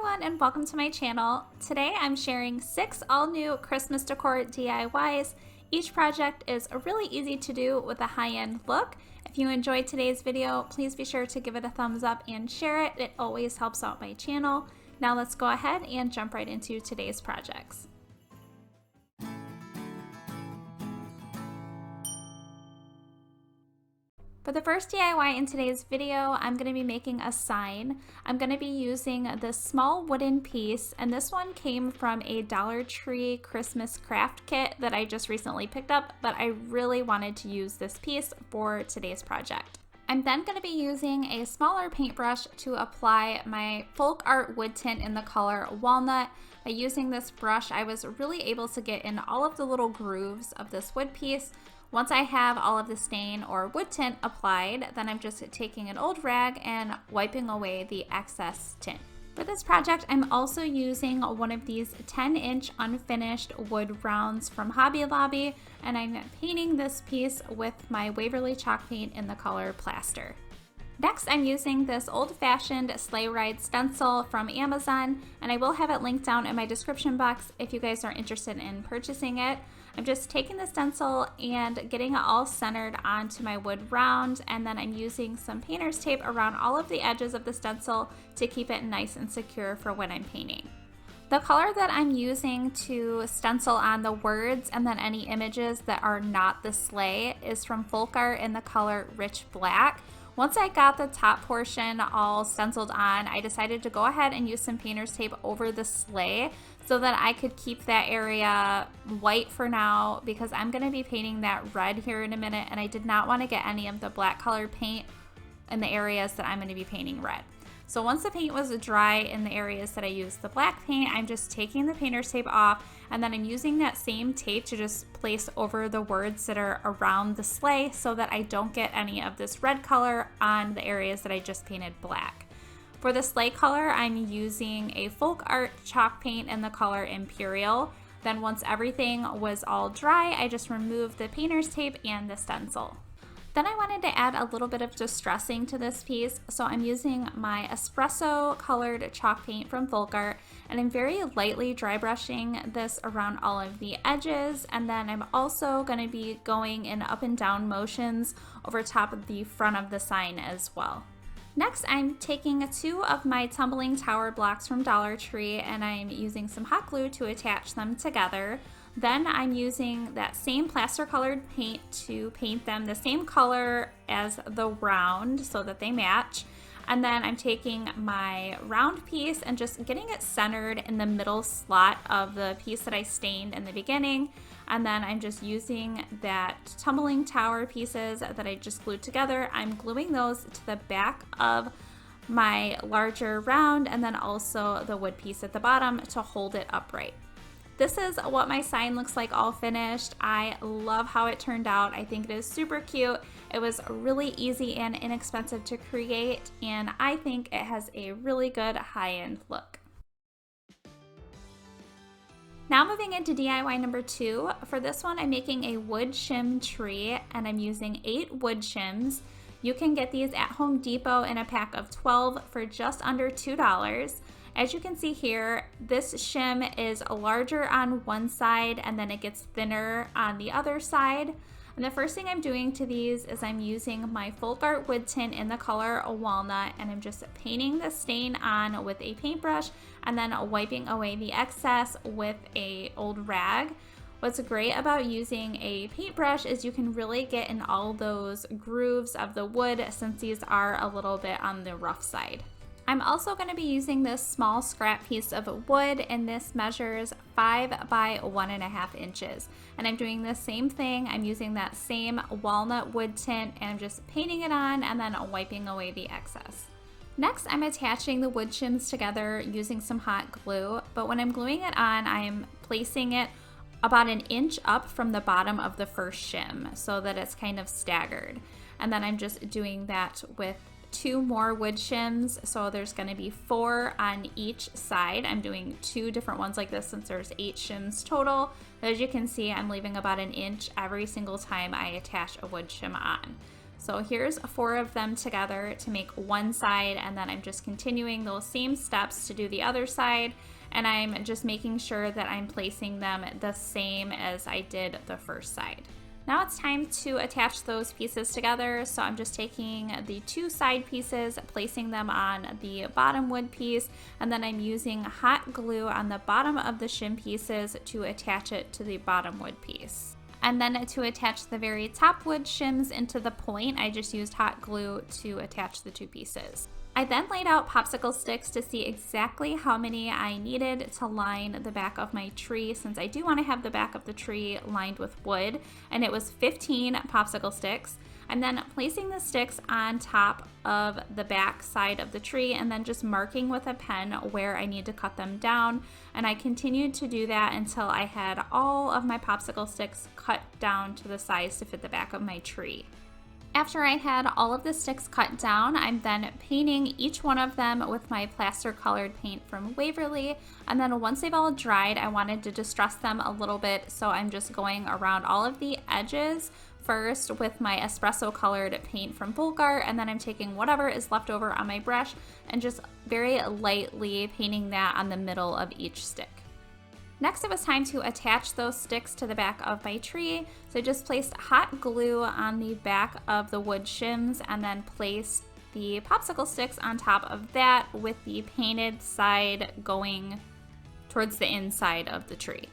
everyone and welcome to my channel. Today I'm sharing 6 all-new Christmas decor DIYs. Each project is really easy to do with a high-end look. If you enjoyed today's video, please be sure to give it a thumbs up and share it. It always helps out my channel. Now let's go ahead and jump right into today's projects. For the first DIY in today's video, I'm going to be making a sign. I'm going to be using this small wooden piece, and this one came from a Dollar Tree Christmas craft kit that I just recently picked up, but I really wanted to use this piece for today's project. I'm then going to be using a smaller paintbrush to apply my folk art wood tint in the color Walnut. By using this brush, I was really able to get in all of the little grooves of this wood piece. Once I have all of the stain or wood tint applied, then I'm just taking an old rag and wiping away the excess tint. For this project, I'm also using one of these 10-inch unfinished wood rounds from Hobby Lobby, and I'm painting this piece with my Waverly chalk paint in the color Plaster. Next, I'm using this old-fashioned sleigh ride stencil from Amazon, and I will have it linked down in my description box if you guys are interested in purchasing it. I'm just taking the stencil and getting it all centered onto my wood round, and then I'm using some painter's tape around all of the edges of the stencil to keep it nice and secure for when I'm painting. The color that I'm using to stencil on the words and then any images that are not the sleigh is from Folk Art in the color Rich Black. Once I got the top portion all stenciled on, I decided to go ahead and use some painter's tape over the sleigh so that I could keep that area white for now, because I'm going to be painting that red here in a minute, and I did not want to get any of the black colored paint in the areas that I'm going to be painting red. So once the paint was dry in the areas that I used the black paint, I'm just taking the painter's tape off, and then I'm using that same tape to just place over the words that are around the sleigh so that I don't get any of this red color on the areas that I just painted black. For the sleigh color, I'm using a Folk Art chalk paint in the color Imperial. Then once everything was all dry, I just removed the painter's tape and the stencil. Then I wanted to add a little bit of distressing to this piece, so I'm using my espresso colored chalk paint from Folk Art, and I'm very lightly dry brushing this around all of the edges, and then I'm also going to be going in up and down motions over top of the front of the sign as well. Next, I'm taking 2 of my tumbling tower blocks from Dollar Tree, and I'm using some hot glue to attach them together. Then I'm using that same plaster colored paint to paint them the same color as the round so that they match. And then I'm taking my round piece and just getting it centered in the middle slot of the piece that I stained in the beginning. And then I'm just using that tumbling tower pieces that I just glued together. I'm gluing those to the back of my larger round and then also the wood piece at the bottom to hold it upright. This is what my sign looks like all finished. I love how it turned out. I think it is super cute. It was really easy and inexpensive to create, and I think it has a really good high-end look. Now moving into DIY number 2. For this one, I'm making a wood shim tree, and I'm using 8 wood shims. You can get these at Home Depot in a pack of 12 for just under $2. As you can see here, this shim is larger on one side and then it gets thinner on the other side. And the first thing I'm doing to these is I'm using my Folk Art wood tint in the color Walnut, and I'm just painting the stain on with a paintbrush and then wiping away the excess with a old rag. What's great about using a paintbrush is you can really get in all those grooves of the wood since these are a little bit on the rough side. I'm also going to be using this small scrap piece of wood, and this measures 5 by 1.5 inches. And I'm doing the same thing. I'm using that same walnut wood tint and I'm just painting it on and then wiping away the excess. Next, I'm attaching the wood shims together using some hot glue, but when I'm gluing it on, I'm placing it about 1 inch up from the bottom of the first shim so that it's kind of staggered. And then I'm just doing that with 2 more wood shims, so there's going to be 4 on each side. I'm doing 2 different ones like this since there's 8 shims total. But as you can see, I'm leaving about 1 inch every single time I attach a wood shim on. So here's 4 of them together to make one side, and then I'm just continuing those same steps to do the other side, and I'm just making sure that I'm placing them the same as I did the first side. Now it's time to attach those pieces together, so I'm just taking the 2 side pieces, placing them on the bottom wood piece, and then I'm using hot glue on the bottom of the shim pieces to attach it to the bottom wood piece. And then to attach the very top wood shims into the point, I just used hot glue to attach the 2 pieces. I then laid out popsicle sticks to see exactly how many I needed to line the back of my tree, since I do want to have the back of the tree lined with wood, and it was 15 popsicle sticks. I'm then placing the sticks on top of the back side of the tree and then just marking with a pen where I need to cut them down, and I continued to do that until I had all of my popsicle sticks cut down to the size to fit the back of my tree. After I had all of the sticks cut down, I'm then painting each one of them with my plaster colored paint from Waverly, and then once they've all dried, I wanted to distress them a little bit, so I'm just going around all of the edges first with my espresso colored paint from Folk Art, and then I'm taking whatever is left over on my brush and just very lightly painting that on the middle of each stick. Next, it was time to attach those sticks to the back of my tree. So I just placed hot glue on the back of the wood shims and then placed the popsicle sticks on top of that with the painted side going towards the inside of the tree.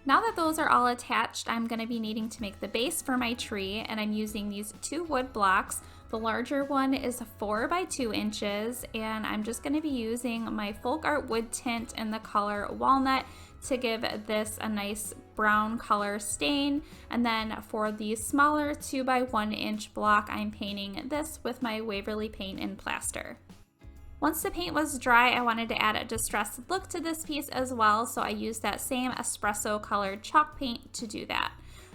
Now that those are all attached, I'm going to be needing to make the base for my tree, and I'm using these 2 wood blocks. The larger one is 4 by 2 inches, and I'm just going to be using my Folk Art wood tint in the color Walnut to give this a nice brown color stain. And then for the smaller 2 by 1 inch block, I'm painting this with my Waverly paint and plaster. Once the paint was dry, I wanted to add a distressed look to this piece as well, so I used that same espresso colored chalk paint to do that.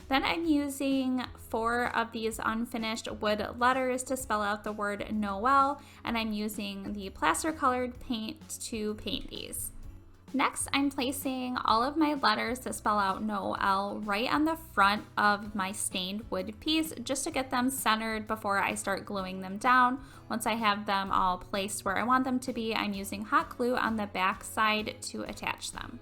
Then I'm using 4 of these unfinished wood letters to spell out the word Noel, and I'm using the plaster colored paint to paint these. Next, I'm placing all of my letters to spell out Noel right on the front of my stained wood piece, just to get them centered before I start gluing them down. Once I have them all placed where I want them to be, I'm using hot glue on the back side to attach them.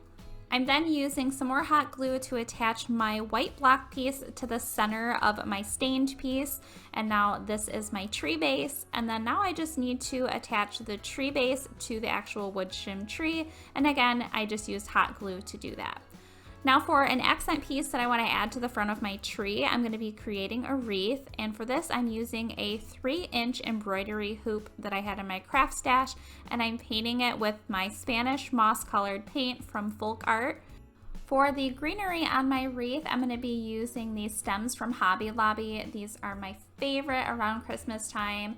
I'm then using some more hot glue to attach my white block piece to the center of my stained piece. And now this is my tree base. And then now I just need to attach the tree base to the actual wood shim tree. And again, I just used hot glue to do that. Now for an accent piece that I want to add to the front of my tree, I'm going to be creating a wreath, and for this I'm using a 3-inch embroidery hoop that I had in my craft stash, and I'm painting it with my Spanish moss colored paint from Folk Art. For the greenery on my wreath, I'm going to be using these stems from Hobby Lobby. These are my favorite around Christmas time.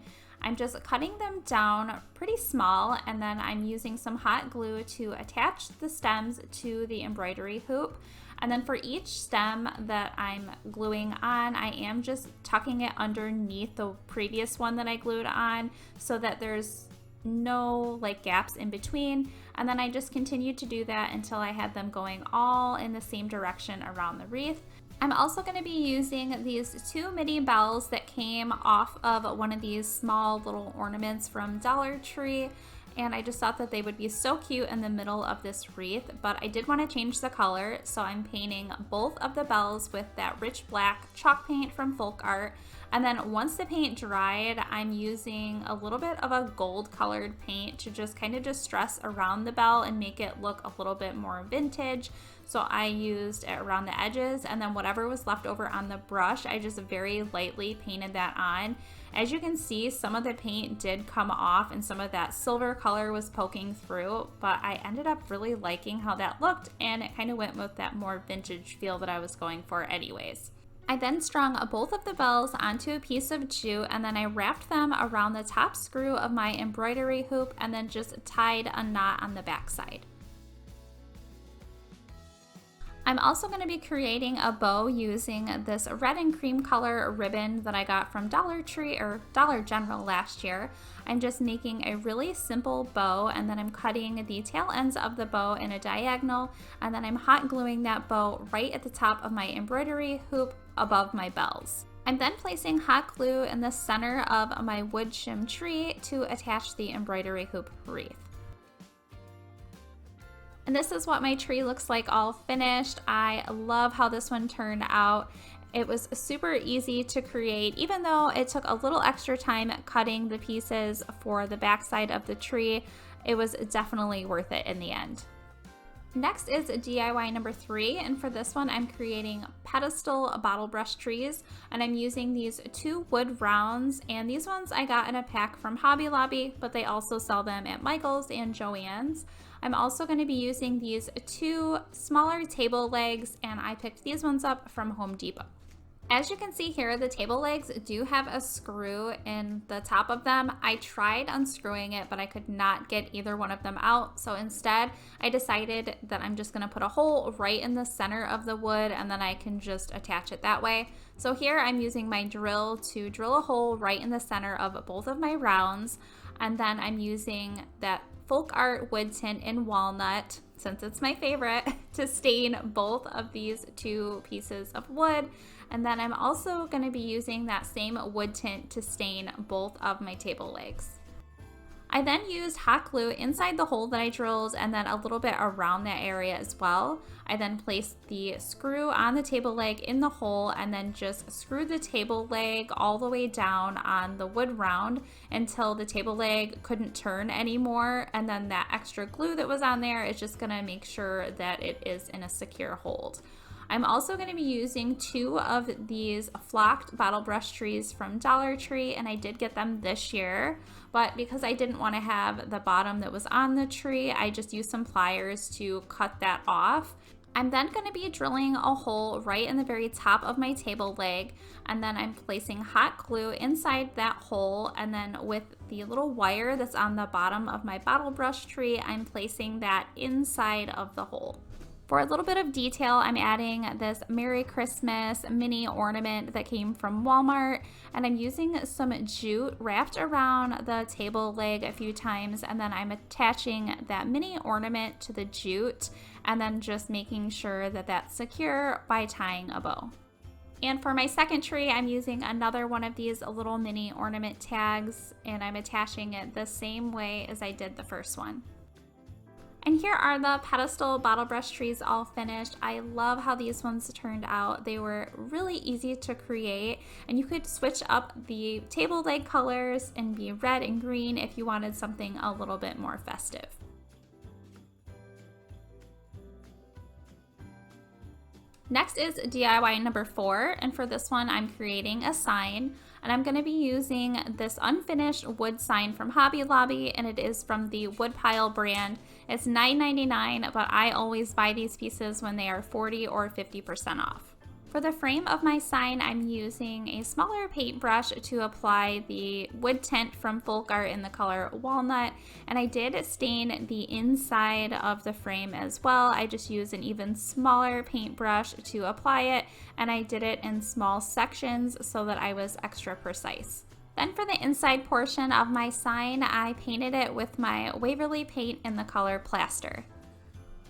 I'm just cutting them down pretty small, and then I'm using some hot glue to attach the stems to the embroidery hoop. And then for each stem that I'm gluing on, I am just tucking it underneath the previous one that I glued on so that there's no gaps in between. And then I just continued to do that until I had them going all in the same direction around the wreath. I'm also going to be using these 2 mini bells that came off of one of these small little ornaments from Dollar Tree, and I just thought that they would be so cute in the middle of this wreath, but I did want to change the color, so I'm painting both of the bells with that rich black chalk paint from Folk Art. And then once the paint dried, I'm using a little bit of a gold colored paint to just kind of distress around the bell and make it look a little bit more vintage. So I used it around the edges, and then whatever was left over on the brush, I just very lightly painted that on. As you can see, some of the paint did come off and some of that silver color was poking through, but I ended up really liking how that looked, and it kind of went with that more vintage feel that I was going for anyways. I then strung both of the bells onto a piece of jute, and then I wrapped them around the top screw of my embroidery hoop and then just tied a knot on the back side. I'm also going to be creating a bow using this red and cream color ribbon that I got from Dollar Tree or Dollar General last year. I'm just making a really simple bow, and then I'm cutting the tail ends of the bow in a diagonal, and then I'm hot gluing that bow right at the top of my embroidery hoop above my bells. I'm then placing hot glue in the center of my wood shim tree to attach the embroidery hoop wreath. And this is what my tree looks like all finished. I love how this one turned out. It was super easy to create, even though it took a little extra time cutting the pieces for the backside of the tree. It was definitely worth it in the end. Next is DIY number 3, and for this one I'm creating pedestal bottle brush trees, and I'm using these 2 wood rounds, and these ones I got in a pack from Hobby Lobby, but they also sell them at Michael's and Joann's. I'm also going to be using these 2 smaller table legs, and I picked these ones up from Home Depot. As you can see here, the table legs do have a screw in the top of them. I tried unscrewing it, but I could not get either one of them out. So instead, I decided that I'm just gonna put a hole right in the center of the wood, and then I can just attach it that way. So here I'm using my drill to drill a hole right in the center of both of my rounds. And then I'm using that folk art wood tint in walnut, since it's my favorite, to stain both of these 2 pieces of wood. And then I'm also going to be using that same wood tint to stain both of my table legs. I then used hot glue inside the hole that I drilled and then a little bit around that area as well. I then placed the screw on the table leg in the hole and then just screwed the table leg all the way down on the wood round until the table leg couldn't turn anymore. And then that extra glue that was on there is just going to make sure that it is in a secure hold. I'm also going to be using 2 of these flocked bottle brush trees from Dollar Tree, and I did get them this year, but because I didn't want to have the bottom that was on the tree, I just used some pliers to cut that off. I'm then going to be drilling a hole right in the very top of my table leg, and then I'm placing hot glue inside that hole, and then with the little wire that's on the bottom of my bottle brush tree, I'm placing that inside of the hole. For a little bit of detail, I'm adding this Merry Christmas mini ornament that came from Walmart, and I'm using some jute wrapped around the table leg a few times, and then I'm attaching that mini ornament to the jute, and then just making sure that that's secure by tying a bow. And for my second tree, I'm using another one of these little mini ornament tags, and I'm attaching it the same way as I did the first one. And here are the pedestal bottle brush trees all finished. I love how these ones turned out. They were really easy to create, and you could switch up the table leg colors and be red and green if you wanted something a little bit more festive. Next is DIY number 4, and for this one I'm creating a sign, and I'm going to be using this unfinished wood sign from Hobby Lobby, and it is from the Woodpile brand. It's $9.99, but I always buy these pieces when they are 40 or 50% off. For the frame of my sign, I'm using a smaller paintbrush to apply the wood tint from Folk Art in the color Walnut, and I did stain the inside of the frame as well. I just used an even smaller paintbrush to apply it, and I did it in small sections so that I was extra precise. Then for the inside portion of my sign, I painted it with my Waverly paint in the color Plaster.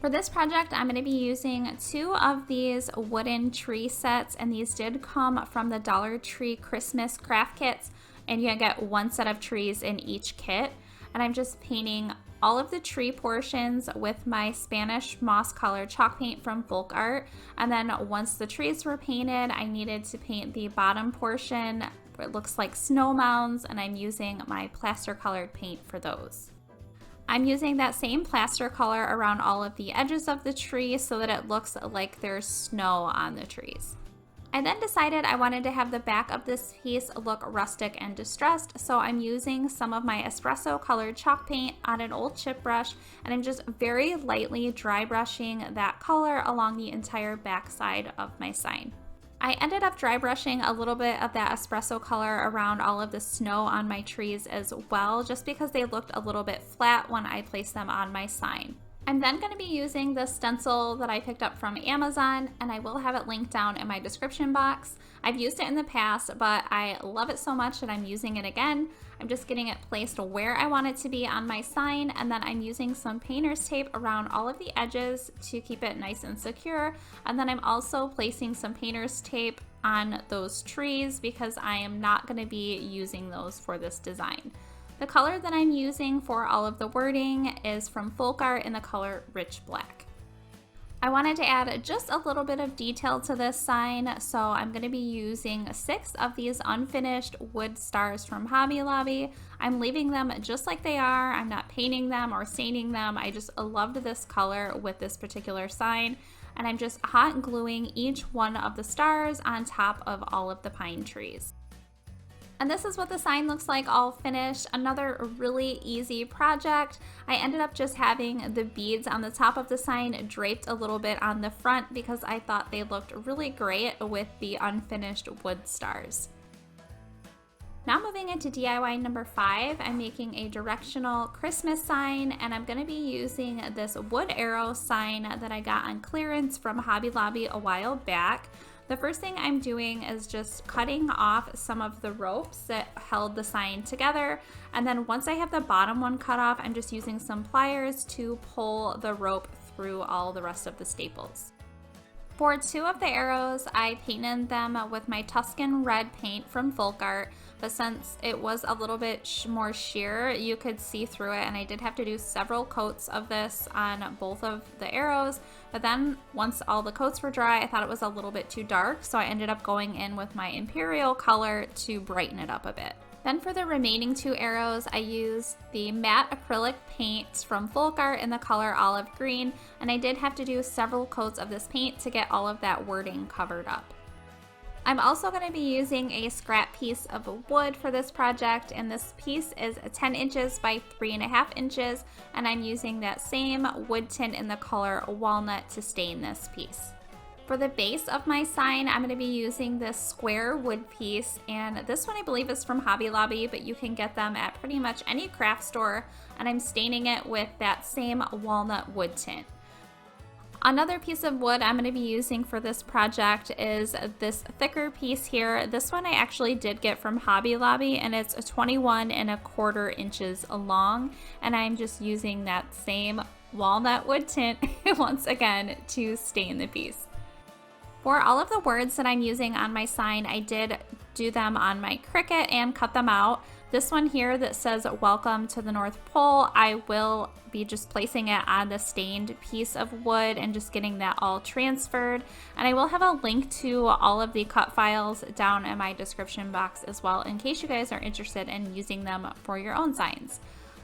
For this project, I'm going to be using 2 of these wooden tree sets, and these did come from the Dollar Tree Christmas craft kits, and you get 1 set of trees in each kit. And I'm just painting all of the tree portions with my Spanish moss colored chalk paint from Folk Art, and then once the trees were painted, I needed to paint the bottom portion where it looks like snow mounds, and I'm using my plaster colored paint for those. I'm using that same plaster color around all of the edges of the tree so that it looks like there's snow on the trees. I then decided I wanted to have the back of this piece look rustic and distressed, so I'm using some of my espresso colored chalk paint on an old chip brush, and I'm just very lightly dry brushing that color along the entire back side of my sign. I ended up dry brushing a little bit of that espresso color around all of the snow on my trees as well, just because they looked a little bit flat when I placed them on my sign. I'm then going to be using the stencil that I picked up from Amazon, and I will have it linked down in my description box. I've used it in the past, but I love it so much that I'm using it again. I'm just getting it placed where I want it to be on my sign, and then I'm using some painter's tape around all of the edges to keep it nice and secure. And then I'm also placing some painter's tape on those trees because I am not going to be using those for this design. The color that I'm using for all of the wording is from Folk Art in the color Rich Black. I wanted to add just a little bit of detail to this sign, so I'm going to be using 6 of these unfinished wood stars from Hobby Lobby. I'm leaving them just like they are. I'm not painting them or staining them. I just loved this color with this particular sign, and I'm just hot gluing each one of the stars on top of all of the pine trees. And this is what the sign looks like all finished. Another really easy project. I ended up just having the beads on the top of the sign draped a little bit on the front because I thought they looked really great with the unfinished wood stars. Now moving into DIY number 5, I'm making a directional Christmas sign, and I'm going to be using this wood arrow sign that I got on clearance from Hobby Lobby a while back. The first thing I'm doing is just cutting off some of the ropes that held the sign together, and then once I have the bottom one cut off, I'm just using some pliers to pull the rope through all the rest of the staples. For 2 of the arrows, I painted them with my Tuscan red paint from Folk Art, but since it was a little bit more sheer, you could see through it, and I did have to do several coats of this on both of the arrows. But then once all the coats were dry, I thought it was a little bit too dark, so I ended up going in with my Imperial color to brighten it up a bit. Then for the remaining 2 arrows, I used the matte acrylic paint from Folk Art in the color olive green, and I did have to do several coats of this paint to get all of that wording covered up. I'm also going to be using a scrap piece of wood for this project, and this piece is 10 inches by 3.5 inches, and I'm using that same wood tint in the color walnut to stain this piece. For the base of my sign, I'm going to be using this square wood piece, and this one I believe is from Hobby Lobby, but you can get them at pretty much any craft store, and I'm staining it with that same walnut wood tint. Another piece of wood I'm going to be using for this project is this thicker piece here. This one I actually did get from Hobby Lobby, and it's 21.25 inches long, and I'm just using that same walnut wood tint once again to stain the piece. For all of the words that I'm using on my sign, I did do them on my Cricut and cut them out. This one here that says "Welcome to the North Pole," I will be just placing it on the stained piece of wood and just getting that all transferred. And I will have a link to all of the cut files down in my description box as well, in case you guys are interested in using them for your own signs.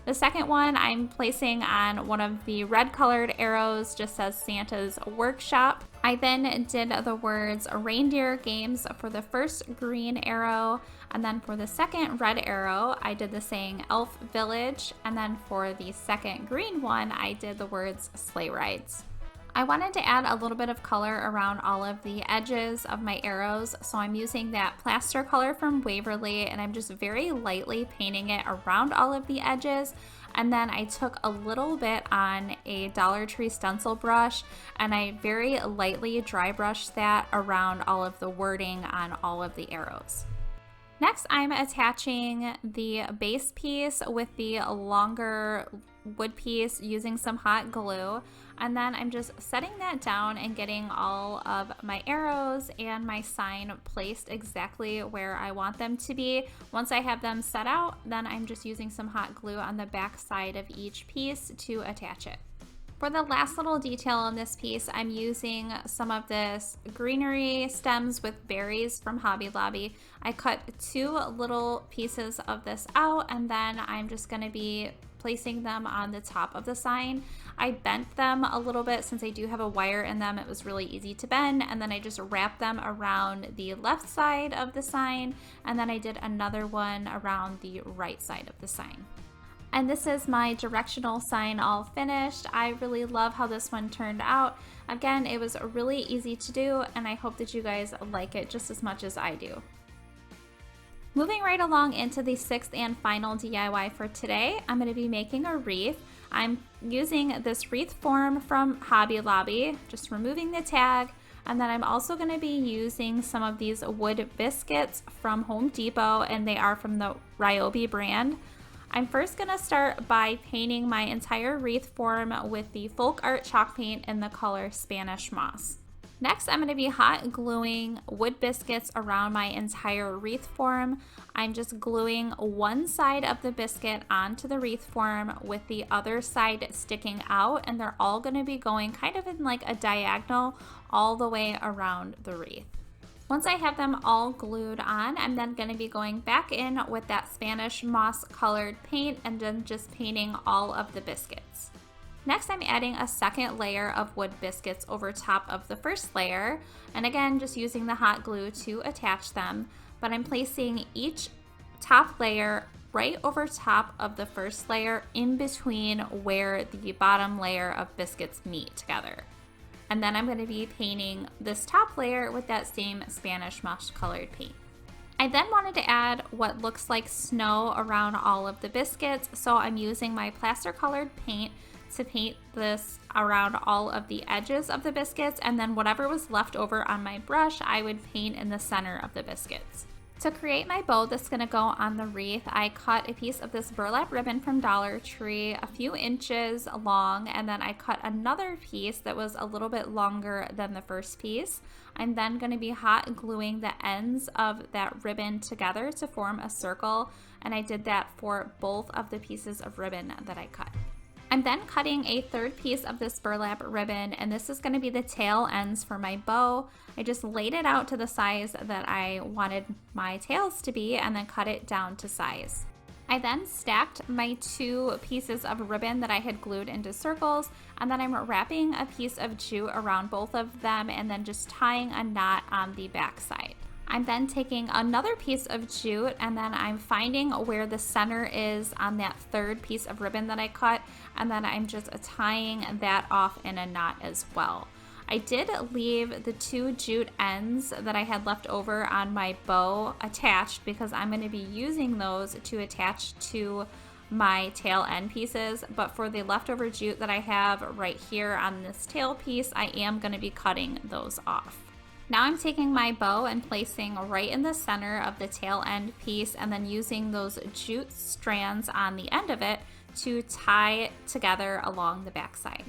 The second one I'm placing on one of the red colored arrows, just says Santa's Workshop. I then did the words Reindeer Games for the first green arrow, and then for the second red arrow I did the saying Elf Village, and then for the second green one I did the words Sleigh Rides. I wanted to add a little bit of color around all of the edges of my arrows, so I'm using that plaster color from Waverly, and I'm just very lightly painting it around all of the edges. And then I took a little bit on a Dollar Tree stencil brush, and I very lightly dry brushed that around all of the wording on all of the arrows. Next, I'm attaching the base piece with the longer wood piece using some hot glue, and then I'm just setting that down and getting all of my arrows and my sign placed exactly where I want them to be. Once I have them set out, then I'm just using some hot glue on the back side of each piece to attach it. For the last little detail on this piece, I'm using some of this greenery stems with berries from Hobby Lobby. I cut 2 little pieces of this out, and then I'm just going to be placing them on the top of the sign. I bent them a little bit since I do have a wire in them. It was really easy to bend, and then I just wrapped them around the left side of the sign, and then I did another one around the right side of the sign. And this is my directional sign all finished. I really love how this one turned out. Again, it was really easy to do, and I hope that you guys like it just as much as I do. Moving right along into the 6th and final DIY for today, I'm going to be making a wreath. I'm using this wreath form from Hobby Lobby, just removing the tag, and then I'm also going to be using some of these wood biscuits from Home Depot, and they are from the Ryobi brand. I'm first going to start by painting my entire wreath form with the Folk Art chalk paint in the color Spanish Moss. Next, I'm going to be hot gluing wood biscuits around my entire wreath form. I'm just gluing one side of the biscuit onto the wreath form with the other side sticking out, and they're all going to be going kind of in like a diagonal all the way around the wreath. Once I have them all glued on, I'm then going to be going back in with that Spanish moss colored paint and then just painting all of the biscuits. Next, I'm adding a second layer of wood biscuits over top of the first layer, and again, just using the hot glue to attach them, but I'm placing each top layer right over top of the first layer in between where the bottom layer of biscuits meet together. And then I'm going to be painting this top layer with that same Spanish moss colored paint. I then wanted to add what looks like snow around all of the biscuits, so I'm using my plaster colored paint to paint this around all of the edges of the biscuits, and then whatever was left over on my brush I would paint in the center of the biscuits. To create my bow that's going to go on the wreath, I cut a piece of this burlap ribbon from Dollar Tree a few inches long, and then I cut another piece that was a little bit longer than the first piece. I'm then going to be hot gluing the ends of that ribbon together to form a circle, and I did that for both of the pieces of ribbon that I cut. I'm then cutting a third piece of this burlap ribbon, and this is going to be the tail ends for my bow. I just laid it out to the size that I wanted my tails to be and then cut it down to size. I then stacked my two pieces of ribbon that I had glued into circles, and then I'm wrapping a piece of jute around both of them and then just tying a knot on the back side. I'm then taking another piece of jute and then I'm finding where the center is on that third piece of ribbon that I cut, and then I'm just tying that off in a knot as well. I did leave the two jute ends that I had left over on my bow attached because I'm going to be using those to attach to my tail end pieces, but for the leftover jute that I have right here on this tail piece, I am going to be cutting those off. Now I'm taking my bow and placing right in the center of the tail end piece and then using those jute strands on the end of it to tie it together along the backside.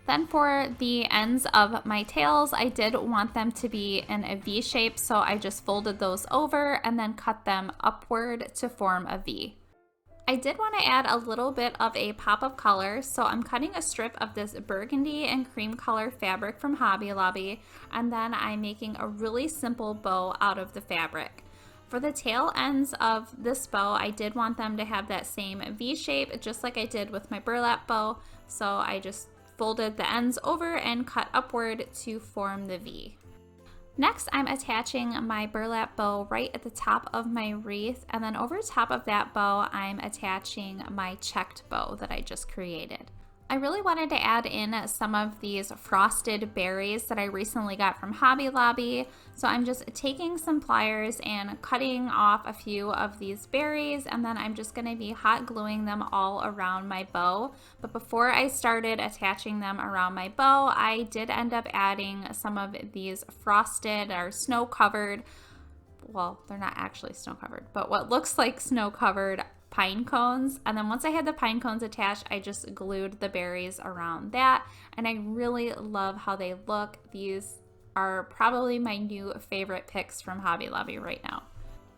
Then for the ends of my tails, I did want them to be in a V shape, so I just folded those over and then cut them upward to form a V. I did want to add a little bit of a pop of color, so I'm cutting a strip of this burgundy and cream color fabric from Hobby Lobby, and then I'm making a really simple bow out of the fabric. For the tail ends of this bow, I did want them to have that same V shape, just like I did with my burlap bow, so I just folded the ends over and cut upward to form the V. Next, I'm attaching my burlap bow right at the top of my wreath, and then over top of that bow, I'm attaching my checked bow that I just created. I really wanted to add in some of these frosted berries that I recently got from Hobby Lobby, so I'm just taking some pliers and cutting off a few of these berries, and then I'm just going to be hot gluing them all around my bow. But before I started attaching them around my bow, I did end up adding some of these frosted or snow covered, well, they're not actually snow covered, but what looks like snow covered pine cones. And then once I had the pine cones attached, I just glued the berries around that, and I really love how they look. These are probably my new favorite picks from Hobby Lobby right now.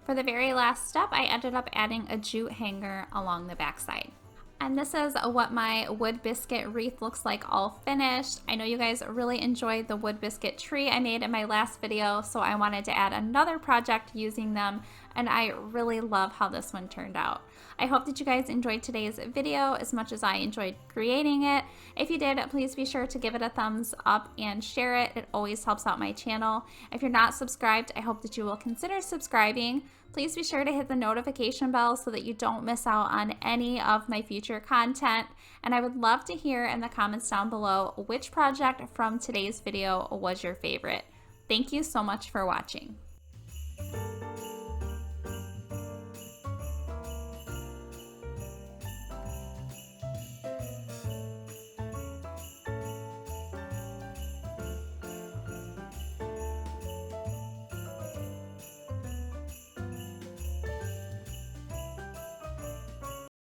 For the very last step, I ended up adding a jute hanger along the backside. And this is what my wood biscuit wreath looks like all finished. I know you guys really enjoyed the wood biscuit tree I made in my last video, so I wanted to add another project using them, and I really love how this one turned out. I hope that you guys enjoyed today's video as much as I enjoyed creating it. If you did, please be sure to give it a thumbs up and share it. It always helps out my channel. If you're not subscribed, I hope that you will consider subscribing. Please be sure to hit the notification bell so that you don't miss out on any of my future content. And I would love to hear in the comments down below which project from today's video was your favorite. Thank you so much for watching.